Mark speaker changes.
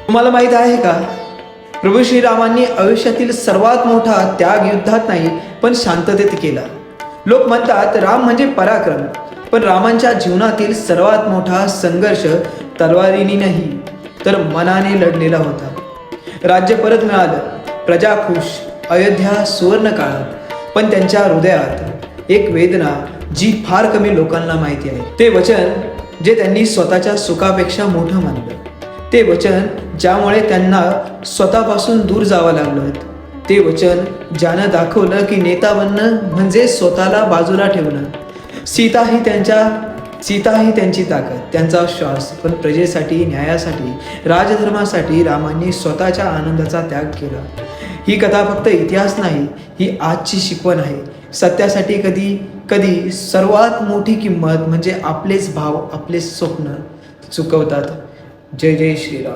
Speaker 1: तुम्हाला माहीत आहे का, प्रभू श्रीरामांनी आयुष्यातील सर्वात मोठा त्याग युद्धात नाही पण शांततेत केला. लोक म्हणतात राम म्हणजे पराक्रम, पण रामांच्या जीवनातील सर्वात मोठा संघर्ष तलवारीने नाही तर मनाने लढलेला होता. राज्य परत मिळालं, प्रजा खुश, अयोध्या सुवर्ण काळात, पण त्यांच्या हृदयात एक वेदना जी फार कमी लोकांना माहिती आहे. ते वचन जे त्यांनी स्वतःच्या सुखापेक्षा मोठं मानलं, ते वचन ज्यामुळे त्यांना स्वतःपासून दूर जावं लागलं, ते वचन ज्यानं दाखवलं की नेता बनणं म्हणजे स्वतःला बाजूला ठेवणं. सीता ही त्यांची ताकद, त्यांचा श्वास, पण प्रजेसाठी, न्यायासाठी, राजधर्मासाठी रामांनी स्वतःच्या आनंदाचा त्याग केला. ही कथा फक्त इतिहास नाही, ही आजची शिकवण आहे. सत्यासाठी कधी कधी सर्वात मोठी किंमत म्हणजे आपलेच भाव, आपले स्वप्न चुकवतात. जय जय श्रीराम.